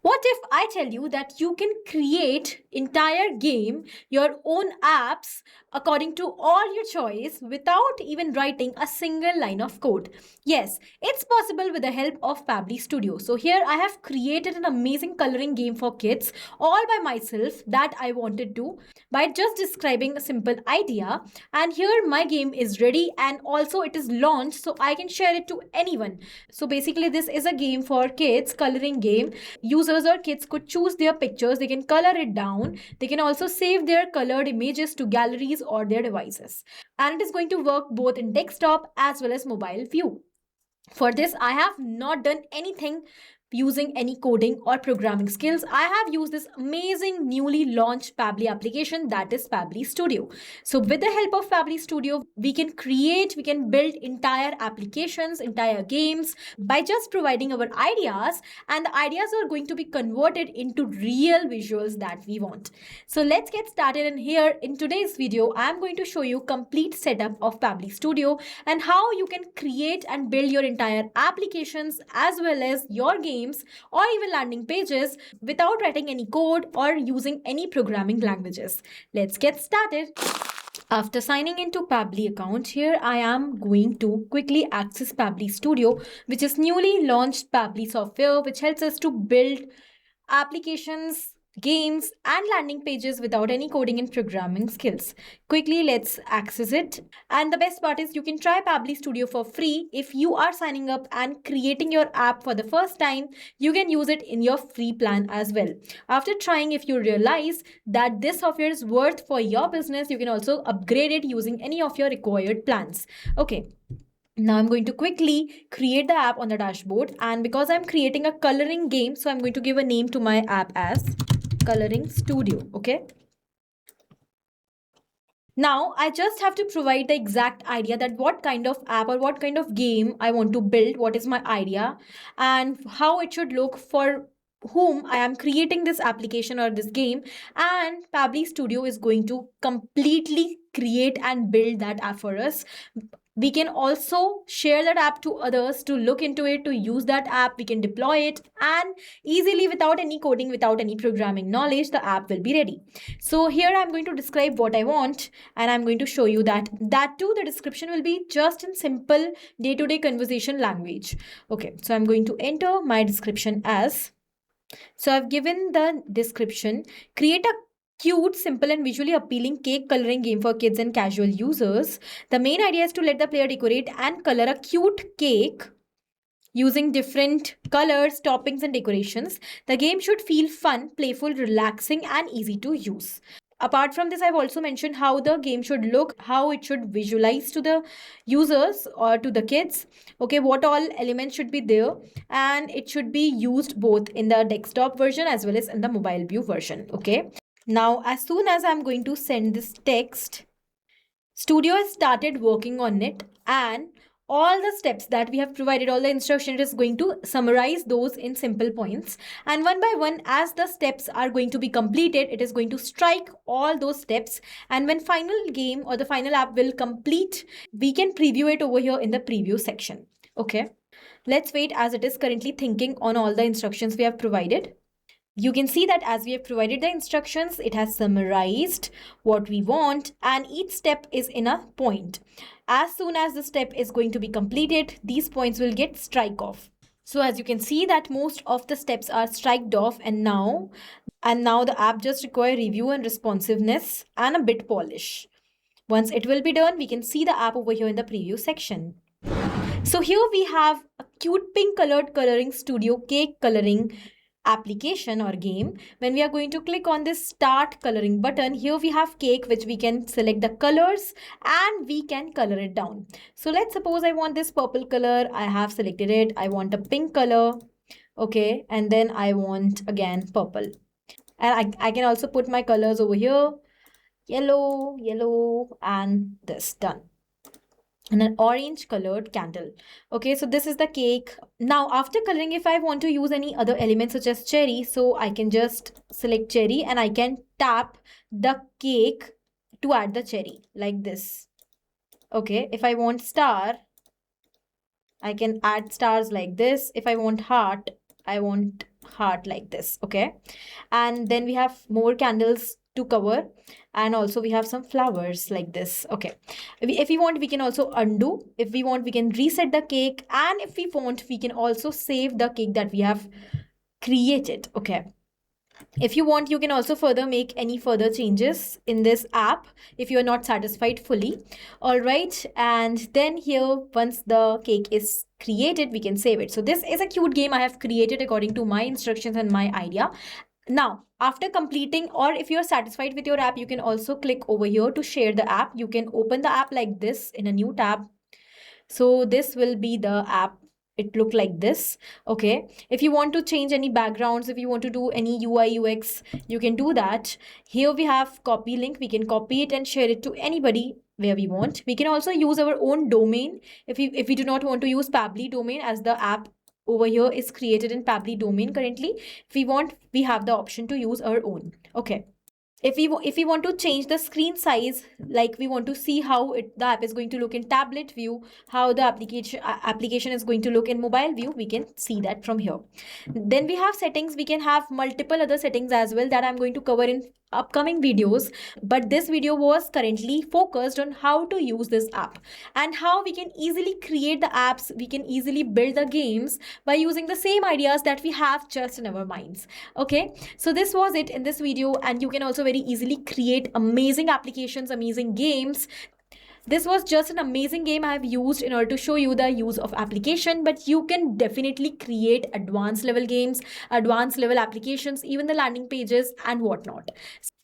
What if I tell you that you can create entire game, your own apps according to all your choice without even writing a single line of code? Yes, it's possible with the help of Pabbly Studio. So here I have created an amazing coloring game for kids all by myself that I wanted to by just describing a simple idea, and here my game is ready and also it is launched so I can share it to anyone. So basically this is a game for kids, coloring game. Users or kids could choose their pictures, they can color it down, they can also save their colored images to galleries or their devices. And it is going to work both in desktop as well as mobile view. For this, I have not done anything using any coding or programming skills. I have used this amazing newly launched Pabbly application, that is Pabbly Studio. So with the help of Pabbly Studio, we can build entire applications, entire games by just providing our ideas, and the ideas are going to be converted into real visuals that we want. So let's get started, and here in today's video, I'm going to show you complete setup of Pabbly Studio and how you can create and build your entire applications as well as your games or even landing pages without writing any code or using any programming languages. Let's get started. After signing into Pabbly account, here I am going to quickly access Pabbly Studio, which is newly launched Pabbly software, which helps us to build applications, games, and landing pages without any coding and programming skills. Quickly, let's access it. And the best part is you can try Pabbly Studio for free. If you are signing up and creating your app for the first time, you can use it in your free plan as well. After trying, if you realize that this software is worth for your business, you can also upgrade it using any of your required plans. Okay. Now I'm going to quickly create the app on the dashboard, and because I'm creating a coloring game, so I'm going to give a name to my app as Coloring Studio. Okay. Now I just have to provide the exact idea that what kind of app or what kind of game I want to build, what is my idea, and how it should look, for whom I am creating this application or this game, and Pabbly Studio is going to completely create and build that app for us. We can also share that app to others to look into it, to use that app. We can deploy it, and easily, without any coding, without any programming knowledge, the app will be ready. So here I'm going to describe what I want, and I'm going to show you that too the description will be just in simple day-to-day conversation language. Okay, so I'm going to enter my description as, so I've given the description: create a cute, simple, and visually appealing cake coloring game for kids and casual users. The main idea is to let the player decorate and color a cute cake using different colors, toppings, and decorations. The game should feel fun, playful, relaxing, and easy to use. Apart from this, I've also mentioned how the game should look, how it should visualize to the users or to the kids. Okay, what all elements should be there, and it should be used both in the desktop version as well as in the mobile view version. Okay. Now, as soon as I'm going to send this text, Studio has started working on it, and all the steps that we have provided, all the instruction, it is going to summarize those in simple points. And one by one, as the steps are going to be completed, it is going to strike all those steps. And when final game or the final app will complete, we can preview it over here in the preview section. Okay. Let's wait, as it is currently thinking on all the instructions we have provided. You can see that as we have provided the instructions, it has summarized what we want, and each step is in a point. As soon as the step is going to be completed, these points will get strike off. So as you can see that most of the steps are striked off, and now the app just require review and responsiveness and a bit polish. Once it will be done, we can see the app over here in the preview section. So here we have a cute pink colored Coloring Studio cake coloring application or game. When we are going to click on this start coloring button, here we have cake, which we can select the colors and we can color it down. So let's suppose I want this purple color. I have selected it. I want a pink color. Okay, and then I want again purple, and I can also put my colors over here, yellow, and this, done. And an orange colored candle. Okay, so this is the cake. Now after coloring, if I want to use any other elements such as cherry, so I can just select cherry and I can tap the cake to add the cherry like this. Okay, if I want star, I can add stars like this. If I want heart, I want heart like this. Okay, and then we have more candles to cover, and also we have some flowers like this. Okay, if we want, we can also undo. If we want, we can reset the cake, and if we want, we can also save the cake that we have created. Okay, if you want, you can also further make any further changes in this app if you are not satisfied fully. All right, and then here, once the cake is created, we can save it. So this is a cute game I have created according to my instructions and my idea. Now, after completing, or if you're satisfied with your app, you can also click over here to share the app. You can open the app like this in a new tab. So this will be the app. It look like this. Okay, if you want to change any backgrounds, if you want to do any UI UX, you can do that. Here we have copy link. We can copy it and share it to anybody where we want. We can also use our own domain if we do not want to use Pabbly domain, as the app over here is created in Pabbly domain currently. If we want, we have the option to use our own. Okay, if we want to change the screen size, like we want to see how the app is going to look in tablet view, how the application is going to look in mobile view, we can see that from here. Then we have settings. We can have multiple other settings as well that I'm going to cover in upcoming videos, but this video was currently focused on how to use this app and how we can easily create the apps, we can easily build the games by using the same ideas that we have just in our minds. Okay, so this was it in this video, and you can also very easily create amazing applications, amazing games. This was just an amazing game I have used in order to show you the use of application, but you can definitely create advanced level games, advanced level applications, even the landing pages and whatnot.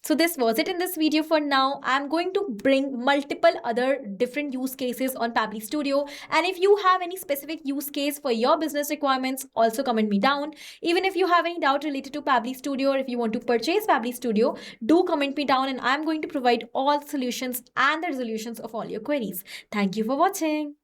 So this was it in this video for now. I'm going to bring multiple other different use cases on Pabbly Studio. And if you have any specific use case for your business requirements, also comment me down. Even if you have any doubt related to Pabbly Studio, or if you want to purchase Pabbly Studio, do comment me down, and I'm going to provide all solutions and the resolutions of all your queries. Thank you for watching.